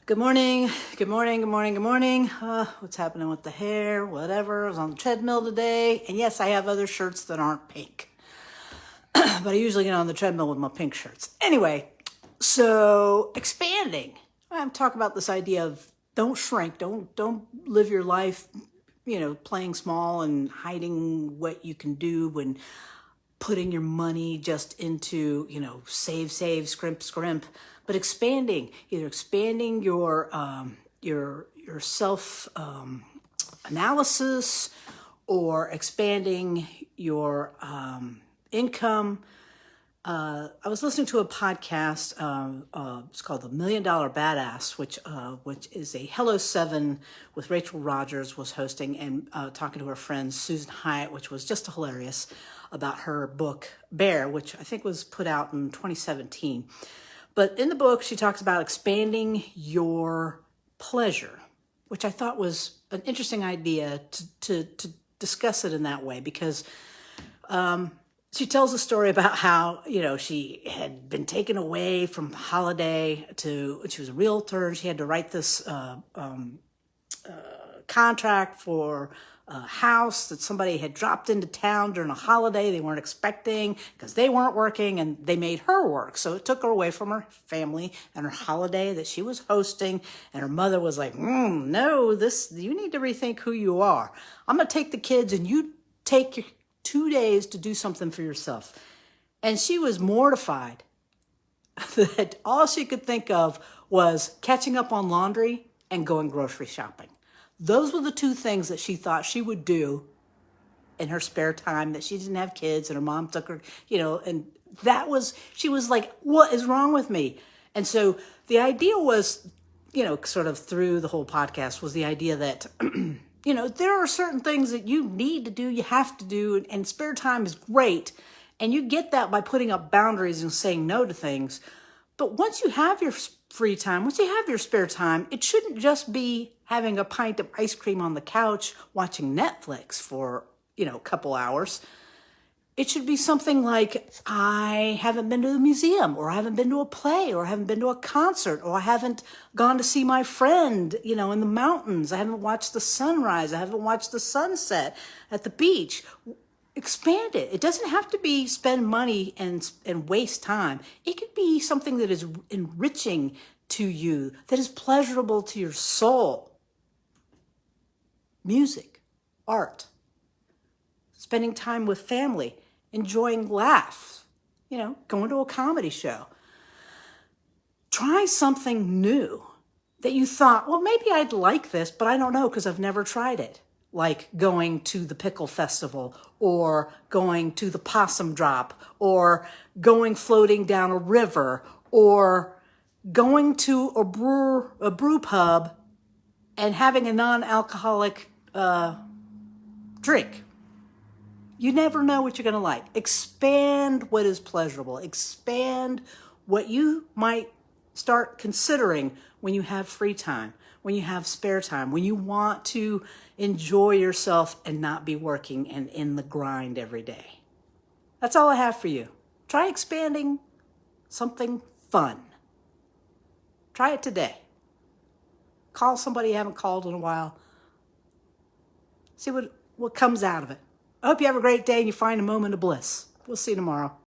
Good morning, good morning, good morning, good morning. What's happening with the hair? Whatever. I was on the treadmill today. And yes, I have other shirts that aren't pink. But I usually get on the treadmill with my pink shirts. Anyway, so expanding. I'm talking about this idea of don't shrink, don't live your life, playing small and hiding what you can do and putting your money just into, save, scrimp, but expanding, either expanding your self analysis or expanding your income. I was listening to a podcast. It's called The $1 Million Badass, which is a Hello Seven with Rachel Rogers was hosting and talking to her friend Susan Hyatt, which was just hilarious about her book Bear, which I think was put out in 2017. But in the book, she talks about expanding your pleasure, which I thought was an interesting idea to discuss it in that way because. She tells a story about how, she had been taken away from holiday she was a realtor and she had to write this contract for a house that somebody had dropped into town during a holiday they weren't expecting because they weren't working and they made her work. So it took her away from her family and her holiday that she was hosting. And her mother was like, no, you need to rethink who you are. I'm going to take the kids and you take your 2 days to do something for yourself. And she was mortified that all she could think of was catching up on laundry and going grocery shopping. Those were the two things that she thought she would do in her spare time, that she didn't have kids and her mom took her, and she was like, what is wrong with me? And so the idea was, sort of through the whole podcast was the idea that there are certain things that you need to do, you have to do, and spare time is great. And you get that by putting up boundaries and saying no to things. But once you have your free time, once you have your spare time, it shouldn't just be having a pint of ice cream on the couch, watching Netflix for, a couple hours. It should be something like, I haven't been to the museum, or I haven't been to a play, or I haven't been to a concert, or I haven't gone to see my friend, in the mountains. I haven't watched the sunrise. I haven't watched the sunset at the beach. Expand it. It doesn't have to be spend money and waste time. It could be something that is enriching to you, that is pleasurable to your soul. Music, art, spending time with family, enjoying laughs, going to a comedy show. Try something new that you thought, well, maybe I'd like this, but I don't know because I've never tried it. Like going to the Pickle Festival or going to the Possum Drop or going floating down a river or going to a brew pub and having a non-alcoholic drink. You never know what you're going to like. Expand what is pleasurable. Expand what you might start considering when you have free time, when you have spare time, when you want to enjoy yourself and not be working and in the grind every day. That's all I have for you. Try expanding something fun. Try it today. Call somebody you haven't called in a while. See what comes out of it. I hope you have a great day and you find a moment of bliss. We'll see you tomorrow.